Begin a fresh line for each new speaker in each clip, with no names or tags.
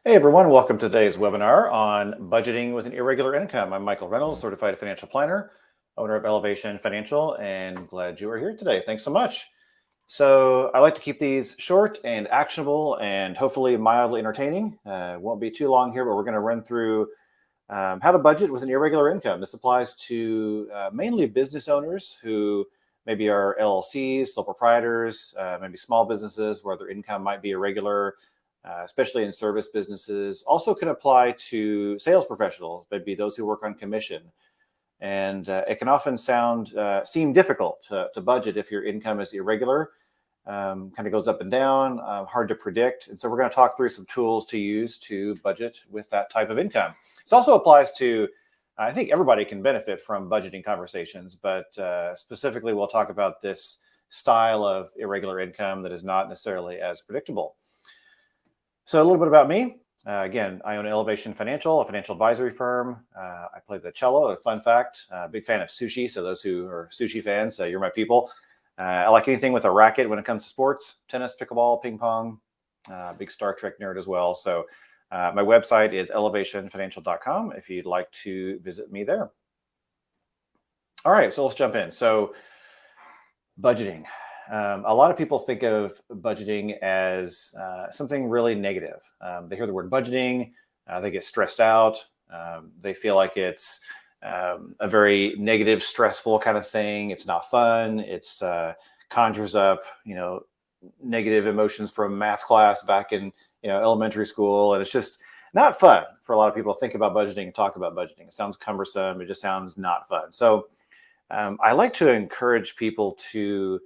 Hey everyone, welcome to today's webinar on budgeting with an irregular income. I'm Michael Reynolds, certified financial planner, owner of Elevation Financial, and glad you are here today. Thanks so much. So I like to keep these short and actionable and hopefully mildly entertaining. Won't be too long here, but we're going to run through how to budget with an irregular income. This applies to mainly business owners who maybe are LLCs, sole proprietors, maybe small businesses where their income might be irregular, especially in service businesses. Also can apply to sales professionals, maybe those who work on commission. And it can often seem difficult to budget if your income is irregular, kind of goes up and down, hard to predict. And so we're going to talk through some tools to use to budget with that type of income. This also applies to, I think everybody can benefit from budgeting conversations, but specifically we'll talk about this style of irregular income that is not necessarily as predictable. So a little bit about me. Again, I own Elevation Financial, a financial advisory firm. I play the cello. A fun fact, big fan of sushi. So those who are sushi fans, you're my people. I like anything with a racket when it comes to sports, tennis, pickleball, ping pong, big Star Trek nerd as well. So my website is elevationfinancial.com if you'd like to visit me there. All right, so let's jump in. So budgeting. A lot of people think of budgeting as something really negative. They hear the word budgeting, they get stressed out. They feel like it's a very negative, stressful kind of thing. It's not fun. It's conjures up, negative emotions from math class back in, elementary school. And it's just not fun for a lot of people to think about budgeting and talk about budgeting. It sounds cumbersome. It just sounds not fun. So I like to encourage people to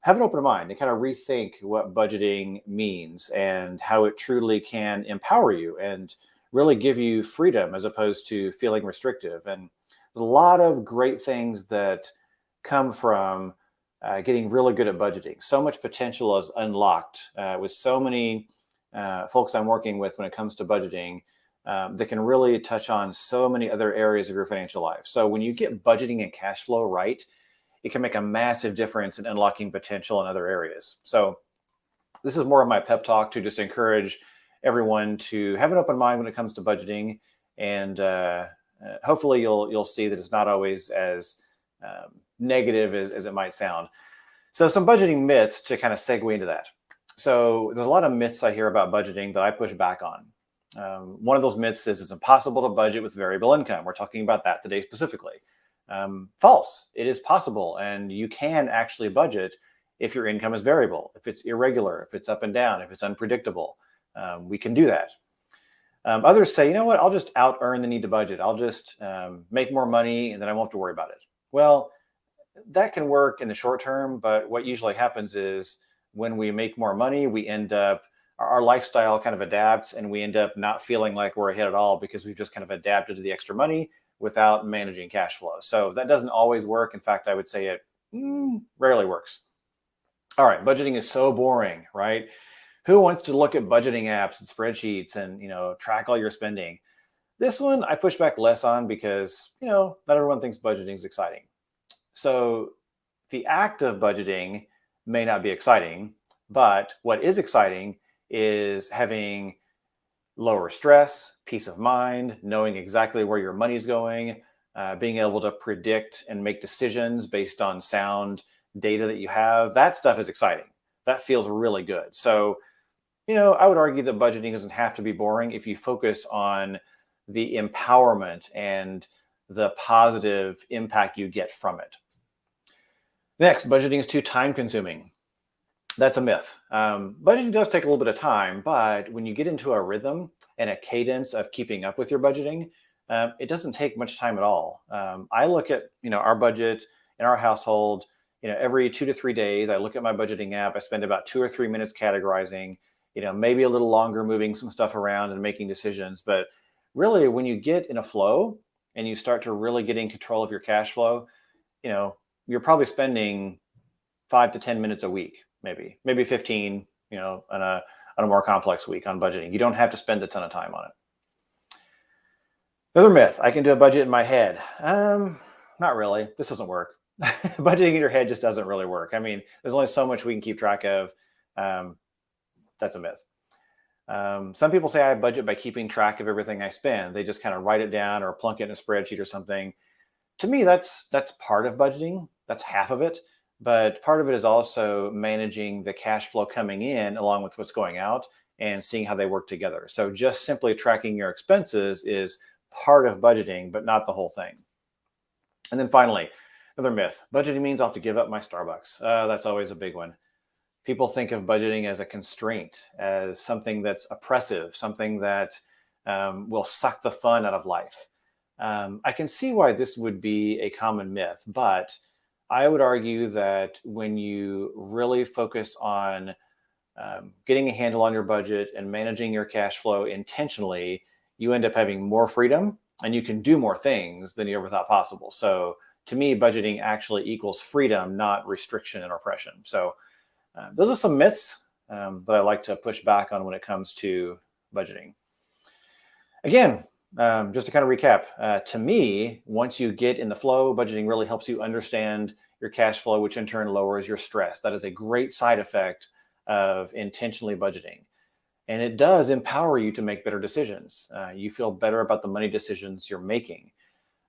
have an open mind and kind of rethink what budgeting means and how it truly can empower you and really give you freedom as opposed to feeling restrictive. And there's a lot of great things that come from getting really good at budgeting. So much potential is unlocked with so many folks I'm working with when it comes to budgeting that can really touch on so many other areas of your financial life. So when you get budgeting and cash flow right, it can make a massive difference in unlocking potential in other areas. So this is more of my pep talk to just encourage everyone to have an open mind when it comes to budgeting. And hopefully you'll see that it's not always as negative as it might sound. So some budgeting myths to kind of segue into that. So there's a lot of myths I hear about budgeting that I push back on. One of those myths is it's impossible to budget with variable income. We're talking about that today specifically. False. It is possible, and you can actually budget if your income is variable, if it's irregular, if it's up and down, if it's unpredictable. We can do that. Others say, you know what, I'll just out earn the need to budget. I'll just make more money and then I won't have to worry about it. Well, that can work in the short term, but what usually happens is when we make more money, we end up, our lifestyle kind of adapts and we end up not feeling like we're ahead at all because we've just kind of adapted to the extra money without managing cash flow. So that doesn't always work. In fact, I would say it rarely works. All right, budgeting is so boring, right? Who wants to look at budgeting apps and spreadsheets and, track all your spending? This one I push back less on because, not everyone thinks budgeting is exciting. So the act of budgeting may not be exciting, but what is exciting is having lower stress, peace of mind, knowing exactly where your money is going, being able to predict and make decisions based on sound data that you have. That stuff is exciting. That feels really good. So, I would argue that budgeting doesn't have to be boring if you focus on the empowerment and the positive impact you get from it. Next, budgeting is too time consuming. That's a myth. Budgeting does take a little bit of time, but when you get into a rhythm and a cadence of keeping up with your budgeting, it doesn't take much time at all. I look at, our budget in our household, every 2 to 3 days, I look at my budgeting app. I spend about 2 or 3 minutes categorizing, maybe a little longer moving some stuff around and making decisions. But really, when you get in a flow and you start to really get in control of your cash flow, you're probably spending 5 to 10 minutes a week. Maybe 15, on a more complex week on budgeting. You don't have to spend a ton of time on it. Another myth, I can do a budget in my head. Not really. This doesn't work. Budgeting in your head just doesn't really work. I mean, there's only so much we can keep track of. That's a myth. Some people say I budget by keeping track of everything I spend. They just kind of write it down or plunk it in a spreadsheet or something. To me, that's part of budgeting. That's half of it. But part of it is also managing the cash flow coming in along with what's going out and seeing how they work together. So just simply tracking your expenses is part of budgeting, but not the whole thing. And then finally, another myth: budgeting means I'll have to give up my Starbucks. That's always a big one. People think of budgeting as a constraint, as something that's oppressive, something that will suck the fun out of life. I can see why this would be a common myth, but I would argue that when you really focus on getting a handle on your budget and managing your cash flow intentionally, you end up having more freedom and you can do more things than you ever thought possible. So to me, budgeting actually equals freedom, not restriction and oppression. So those are some myths that I like to push back on when it comes to budgeting. Again, just to kind of recap, to me, once you get in the flow, budgeting really helps you understand your cash flow, which in turn lowers your stress. That is a great side effect of intentionally budgeting. And it does empower you to make better decisions. You feel better about the money decisions you're making.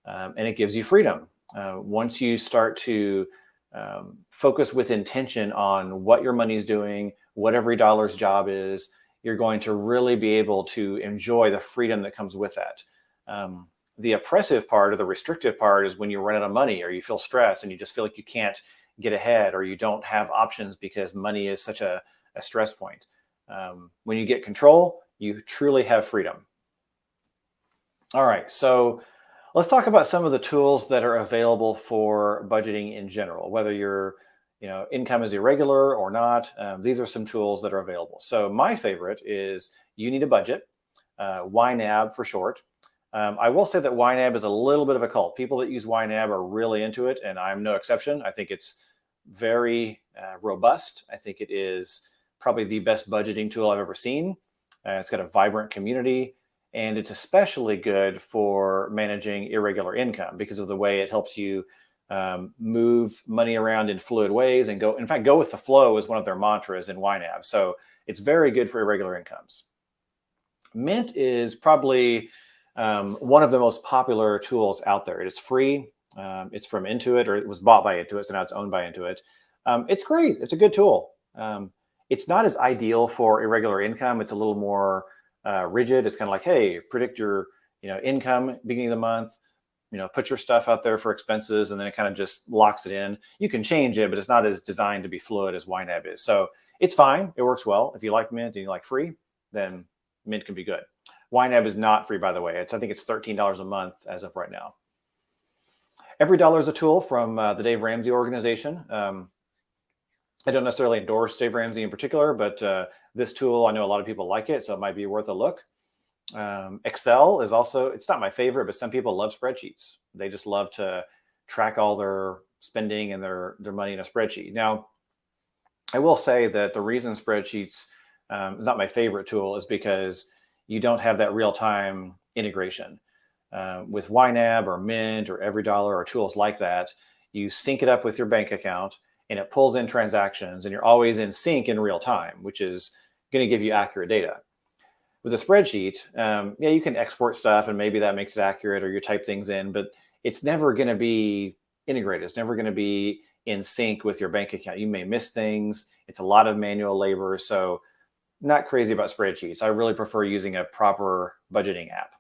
And it gives you freedom. Once you start to focus with intention on what your money is doing, what every dollar's job is, you're going to really be able to enjoy the freedom that comes with that. The oppressive part or the restrictive part is when you run out of money or you feel stressed and you just feel like you can't get ahead or you don't have options because money is such a stress point. When you get control, you truly have freedom. All right, so let's talk about some of the tools that are available for budgeting in general, whether your income is irregular or not. These are some tools that are available. So my favorite is You Need a Budget, YNAB for short. I will say that YNAB is a little bit of a cult. People that use YNAB are really into it, and I'm no exception. I think it's very robust. I think it is probably the best budgeting tool I've ever seen. It's got a vibrant community, and it's especially good for managing irregular income because of the way it helps you move money around in fluid ways and go with the flow is one of their mantras in YNAB. So it's very good for irregular incomes. Mint is probably one of the most popular tools out there. It is free. It's from Intuit, or it was bought by Intuit, so now it's owned by Intuit. It's great. It's a good tool. It's not as ideal for irregular income. It's a little more rigid. It's kind of like, hey, predict your income beginning of the month. Put your stuff out there for expenses, and then it kind of just locks it in. You can change it, but it's not as designed to be fluid as YNAB is. So it's fine. It works well. If you like Mint and you like free, then Mint can be good. YNAB is not free, by the way. I think it's $13 a month as of right now. Every Dollar is a tool from the Dave Ramsey organization. I don't necessarily endorse Dave Ramsey in particular, but this tool, I know a lot of people like it, so it might be worth a look. Excel is also, it's not my favorite, but some people love spreadsheets. They just love to track all their spending and their money in a spreadsheet. Now, I will say that the reason spreadsheets is not my favorite tool is because you don't have that real-time integration. With YNAB or Mint or Every Dollar or tools like that, you sync it up with your bank account and it pulls in transactions and you're always in sync in real time, which is going to give you accurate data. With a spreadsheet, you can export stuff and maybe that makes it accurate or you type things in, but it's never going to be integrated. It's never going to be in sync with your bank account. You may miss things. It's a lot of manual labor. So not crazy about spreadsheets. I really prefer using a proper budgeting app.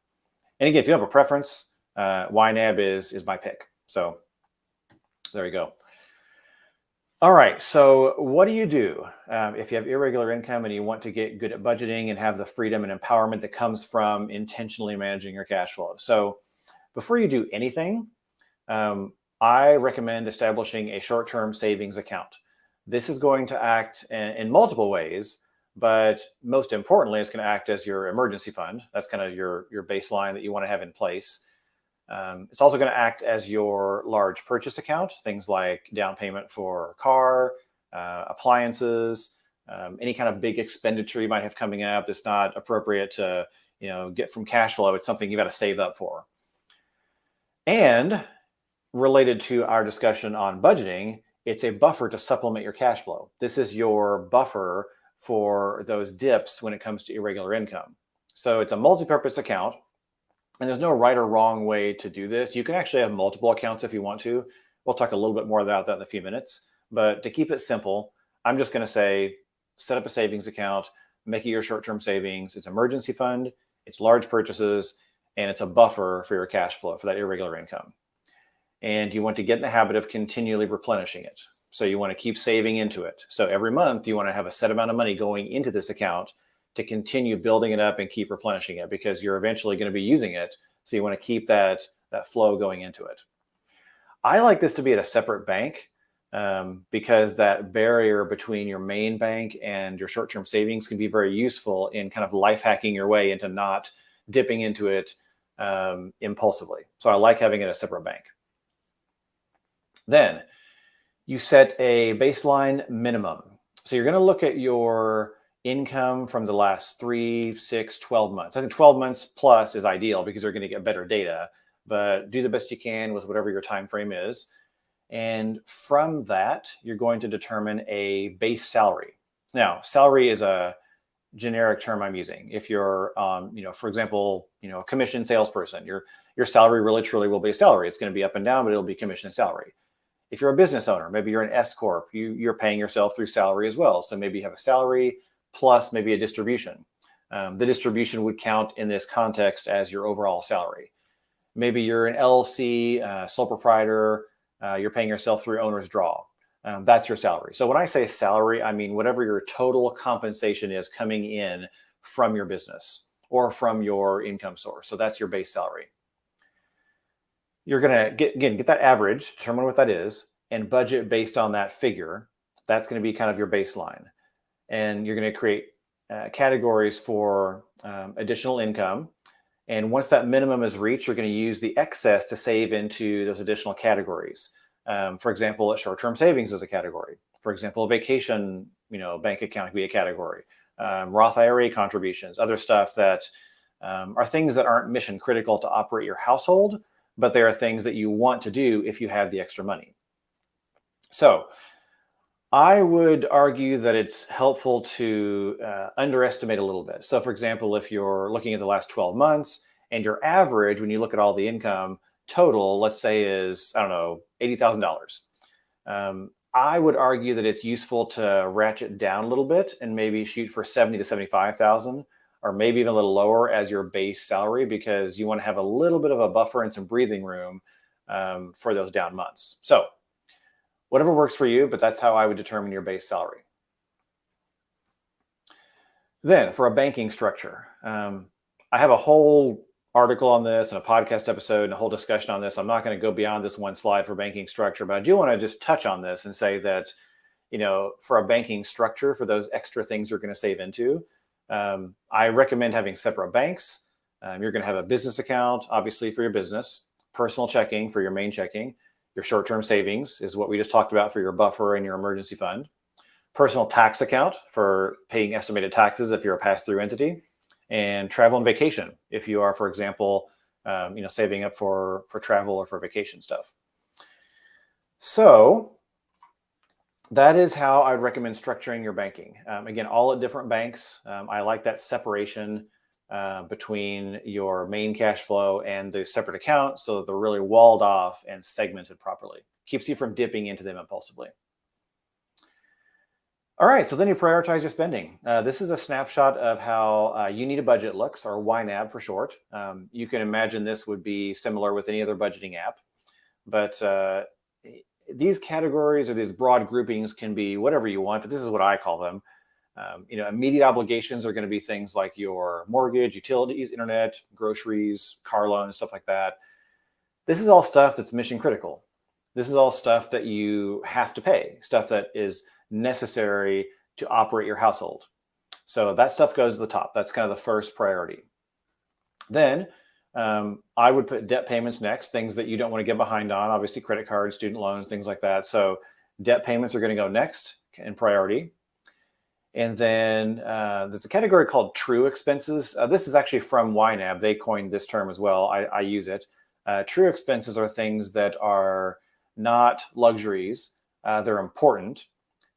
And again, if you have a preference, YNAB is my pick. So there you go. All right. So what do you do if you have irregular income and you want to get good at budgeting and have the freedom and empowerment that comes from intentionally managing your cash flow? So before you do anything, I recommend establishing a short-term savings account. This is going to act in multiple ways, but most importantly, it's going to act as your emergency fund. That's kind of your baseline that you want to have in place. It's also going to act as your large purchase account, things like down payment for a car, appliances, any kind of big expenditure you might have coming up that's not appropriate to get from cash flow. It's something you got to save up for. And related to our discussion on budgeting, it's a buffer to supplement your cash flow. This is your buffer for those dips when it comes to irregular income. So it's a multi-purpose account, and there's no right or wrong way to do this. You can actually have multiple accounts if you want to. We'll talk a little bit more about that in a few minutes. But to keep it simple, I'm just going to say set up a savings account, make it your short-term savings. It's emergency fund, it's large purchases, and it's a buffer for your cash flow for that irregular income. And you want to get in the habit of continually replenishing it. So you want to keep saving into it. So every month you want to have a set amount of money going into this account to continue building it up and keep replenishing it, because you're eventually going to be using it. So you want to keep that flow going into it. I like this to be at a separate bank because that barrier between your main bank and your short-term savings can be very useful in kind of life hacking your way into not dipping into it impulsively. So I like having it at a separate bank. Then you set a baseline minimum. So you're going to look at your income from the last 3, 6, 12 months. I think 12 months plus is ideal because you're going to get better data, but do the best you can with whatever your time frame is. And from that, you're going to determine a base salary. Now, salary is a generic term I'm using. If you're, for example, a commission salesperson, your salary really truly will be a salary. It's going to be up and down, but it'll be commission and salary. If you're a business owner, maybe you're an S Corp, you're paying yourself through salary as well. So maybe you have a salary plus maybe a distribution. The distribution would count in this context as your overall salary. Maybe you're an LLC, sole proprietor, you're paying yourself through owner's draw. That's your salary. So when I say salary, I mean whatever your total compensation is coming in from your business or from your income source. So that's your base salary. You're going to get that average, determine what that is, and budget based on that figure. That's going to be kind of your baseline. And you're going to create categories for additional income. And once that minimum is reached, you're going to use the excess to save into those additional categories. For example, a short-term savings is a category. For example, a vacation, bank account could be a category. Roth IRA contributions, other stuff that are things that aren't mission critical to operate your household, but they are things that you want to do if you have the extra money. So I would argue that it's helpful to underestimate a little bit. So for example, if you're looking at the last 12 months and your average, when you look at all the income total, let's say is, $80,000. I would argue that it's useful to ratchet down a little bit and maybe shoot for 70 to 75,000, or maybe even a little lower as your base salary, because you want to have a little bit of a buffer and some breathing room for those down months. So whatever works for you, but that's how I would determine your base salary. Then for a banking structure, I have a whole article on this and a podcast episode and a whole discussion on this. I'm not going to go beyond this one slide for banking structure, but I do want to just touch on this and say that, for a banking structure, for those extra things you're going to save into, I recommend having separate banks. You're going to have a business account, obviously, for your business, personal checking for your main checking. Your short-term savings is what we just talked about for your buffer and your emergency fund. Personal tax account for paying estimated taxes if you're a pass-through entity. And travel and vacation if you are, for example, saving up for travel or for vacation stuff. So that is how I recommend structuring your banking. Again, all at different banks. I like that separation between your main cash flow and the separate account so that they're really walled off and segmented properly. Keeps you from dipping into them impulsively. All right, so then you prioritize your spending. This is a snapshot of how You Need a Budget looks, or YNAB for short. You can imagine this would be similar with any other budgeting app, but these categories or these broad groupings can be whatever you want, but this is what I call them. Immediate obligations are going to be things like your mortgage, utilities, internet, groceries, car loan, stuff like that. This is all stuff that's mission critical. This is all stuff that you have to pay, stuff that is necessary to operate your household. So that stuff goes to the top. That's kind of the first priority. Then I would put debt payments next, things that you don't want to get behind on, obviously credit cards, student loans, things like that. So debt payments are going to go next in priority. And then there's a category called true expenses. This is actually from YNAB. They coined this term as well. I use it. True expenses are things that are not luxuries. They're important,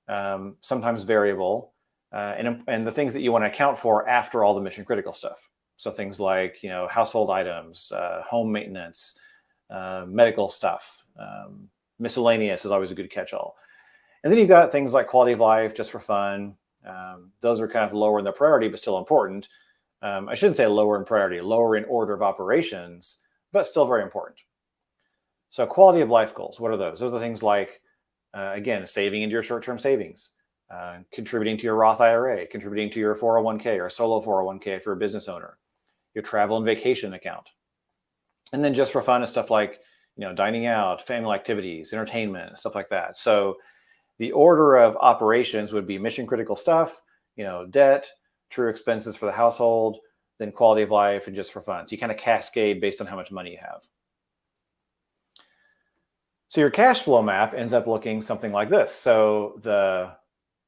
sometimes variable, and the things that you want to account for after all the mission critical stuff. So things like, household items, home maintenance, medical stuff, miscellaneous is always a good catch-all. And then you've got things like quality of life, just for fun. Those are kind of lower in the priority, but still important. I shouldn't say lower in priority, lower in order of operations, but still very important. So quality of life goals, what are those? Those are things like, again, saving into your short-term savings, contributing to your Roth IRA, contributing to your 401k or solo 401k if you're a business owner, your travel and vacation account. And then just for fun is stuff like, dining out, family activities, entertainment, stuff like that. So the order of operations would be mission critical stuff, debt, true expenses for the household, then quality of life, and just for fun. So you kind of cascade based on how much money you have. So your cash flow map ends up looking something like this. So the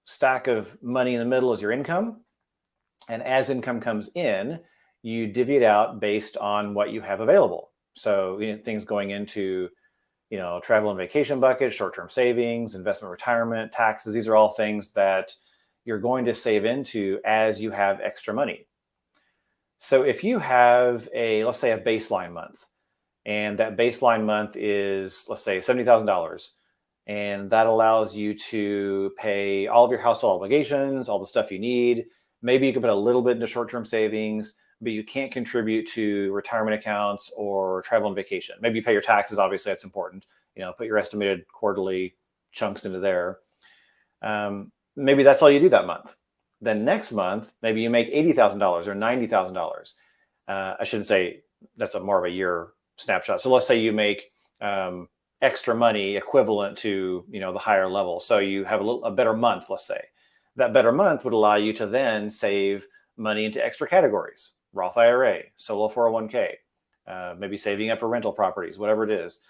stack of money in the middle is your income. And as income comes in, you divvy it out based on what you have available. So things going into, travel and vacation bucket, short-term savings, investment, retirement, taxes. These are all things that you're going to save into as you have extra money. So if you have let's say a baseline month, and that baseline month is, let's say, $70,000, and that allows you to pay all of your household obligations, all the stuff you need. Maybe you can put a little bit into short-term savings, but you can't contribute to retirement accounts or travel and vacation. Maybe you pay your taxes, obviously that's important. Put your estimated quarterly chunks into there. Maybe that's all you do that month. Then next month, maybe you make $80,000 or $90,000. I shouldn't say that's more of a year snapshot. So let's say you make extra money equivalent to the higher level. So you have a better month, let's say. That better month would allow you to then save money into extra categories, Roth IRA, solo 401k, maybe saving up for rental properties, whatever it is.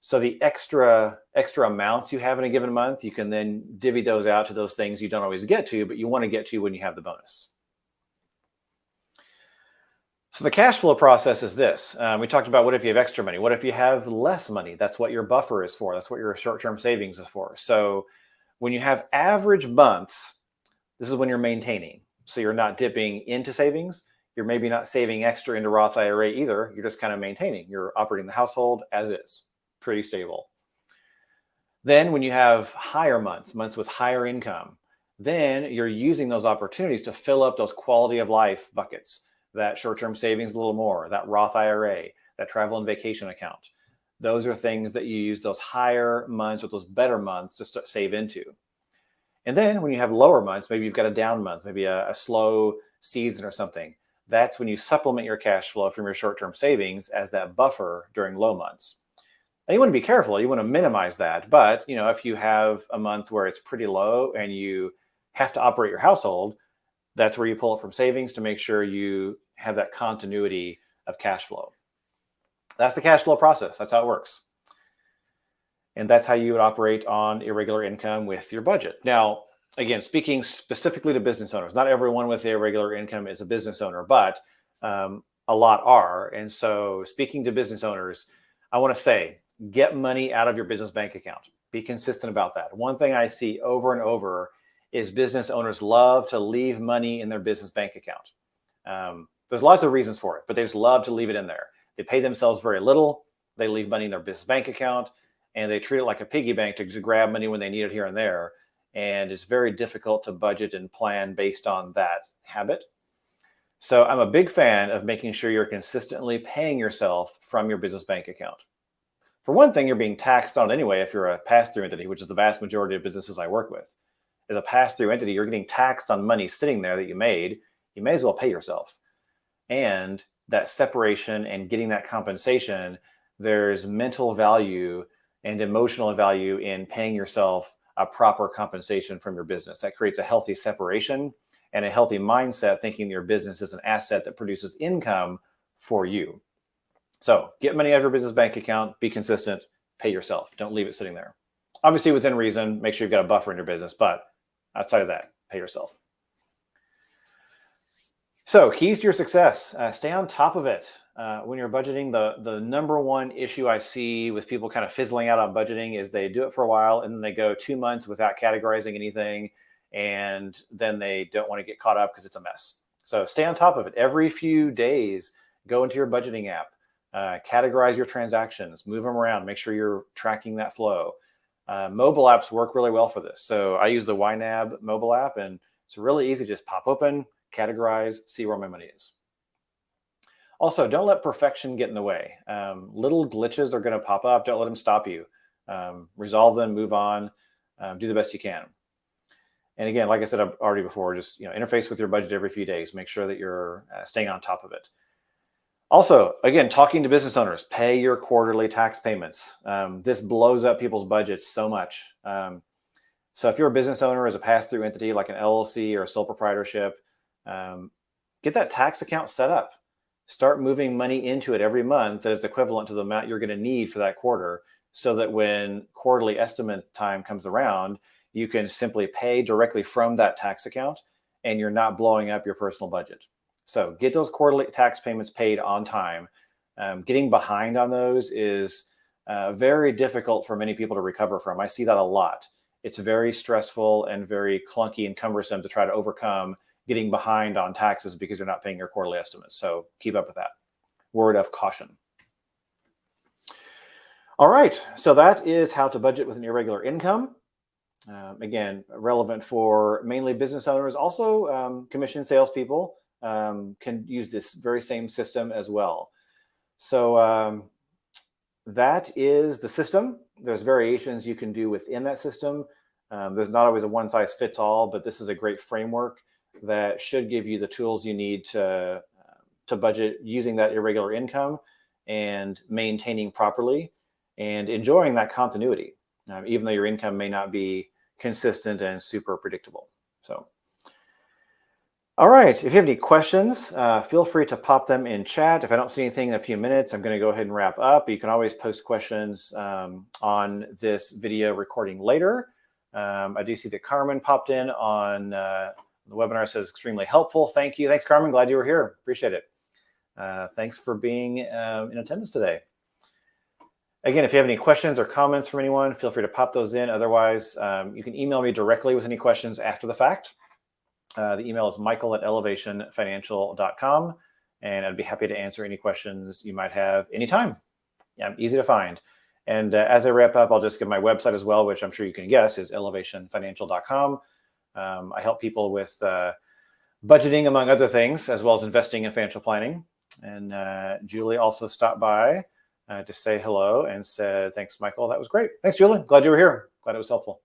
So the extra amounts you have in a given month, you can then divvy those out to those things you don't always get to, but you want to get to when you have the bonus. So the cash flow process is this. We talked about what if you have extra money? What if you have less money? That's what your buffer is for. That's what your short-term savings is for. So when you have average months, this is when you're maintaining. So you're not dipping into savings. You're maybe not saving extra into Roth IRA either. You're just kind of maintaining. You're operating the household as is. Pretty stable. Then when you have higher months with higher income, then you're using those opportunities to fill up those quality of life buckets, that short-term savings a little more, that Roth IRA, that travel and vacation account. Those are things that you use those higher months or those better months to save into. And then when you have lower months, maybe you've got a down month, maybe a slow season or something, that's when you supplement your cash flow from your short-term savings as that buffer during low months. And you want to be careful. You want to minimize that. But, if you have a month where it's pretty low and you have to operate your household, that's where you pull it from savings to make sure you have that continuity of cash flow. That's the cash flow process. That's how it works. And that's how you would operate on irregular income with your budget. Now, again, speaking specifically to business owners, not everyone with irregular income is a business owner, but a lot are. And so speaking to business owners, I want to say, get money out of your business bank account. Be consistent about that. One thing I see over and over is business owners love to leave money in their business bank account. There's lots of reasons for it, but they just love to leave it in there. They pay themselves very little. They leave money in their business bank account, and they treat it like a piggy bank to just grab money when they need it here and there. And it's very difficult to budget and plan based on that habit. So I'm a big fan of making sure you're consistently paying yourself from your business bank account. For one thing, you're being taxed on it anyway if you're a pass-through entity, which is the vast majority of businesses I work with. As a pass-through entity, you're getting taxed on money sitting there that you made. You may as well pay yourself. And that separation and getting that compensation, there's mental value and emotional value in paying yourself a proper compensation from your business. That creates a healthy separation and a healthy mindset, thinking your business is an asset that produces income for you. So get money out of your business bank account, be consistent, pay yourself. Don't leave it sitting there. Obviously, within reason, make sure you've got a buffer in your business, but outside of that, pay yourself. So keys to your success, stay on top of it. When you're budgeting, the number one issue I see with people kind of fizzling out on budgeting is they do it for a while and then they go 2 months without categorizing anything. and then they don't want to get caught up because it's a mess. So stay on top of it. Every few days, go into your budgeting app, categorize your transactions, move them around, make sure you're tracking that flow. Mobile apps work really well for this. So I use the YNAB mobile app, and it's really easy. Just pop open, categorize, see where my money is. Also, don't let perfection get in the way. Little glitches are going to pop up. Don't let them stop you. Resolve them, move on, do the best you can. And again, like I said already before, just interface with your budget every few days. Make sure that you're staying on top of it. Also, again, talking to business owners, pay your quarterly tax payments. This blows up people's budgets so much. So if you're a business owner as a pass-through entity like an LLC or a sole proprietorship, get that tax account set up. Start moving money into it every month that is equivalent to the amount you're going to need for that quarter, so that when quarterly estimate time comes around, you can simply pay directly from that tax account and you're not blowing up your personal budget. So get those quarterly tax payments paid on time. Getting behind on those is very difficult for many people to recover from. I see that a lot. It's very stressful and very clunky and cumbersome to try to overcome getting behind on taxes because you're not paying your quarterly estimates. So keep up with that. Word of caution. All right, so that is how to budget with an irregular income. Again, relevant for mainly business owners. Also, commission salespeople can use this very same system as well. So that is the system. There's variations you can do within that system. There's not always a one size fits all, but this is a great framework that should give you the tools you need to budget using that irregular income and maintaining properly and enjoying that continuity, even though your income may not be consistent and super predictable. So, all right, if you have any questions, feel free to pop them in chat. If I don't see anything in a few minutes, I'm going to go ahead and wrap up. You can always post questions on this video recording later. I do see that Carmen popped in on the webinar, says extremely helpful. Thank you. Thanks, Carmen. Glad you were here. Appreciate it. Thanks for being in attendance today. Again, if you have any questions or comments from anyone, feel free to pop those in. Otherwise, you can email me directly with any questions after the fact. The email is michael@elevationfinancial.com, and I'd be happy to answer any questions you might have anytime. Yeah, I'm easy to find. And as I wrap up, I'll just give my website as well, which I'm sure you can guess is elevationfinancial.com. I help people with budgeting, among other things, as well as investing and financial planning. And Julie also stopped by to say hello and said, thanks, Michael. That was great. Thanks, Julie. Glad you were here. Glad it was helpful.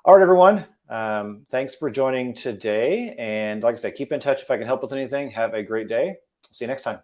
All right, everyone. Thanks for joining today. And like I said, keep in touch if I can help with anything. Have a great day. See you next time.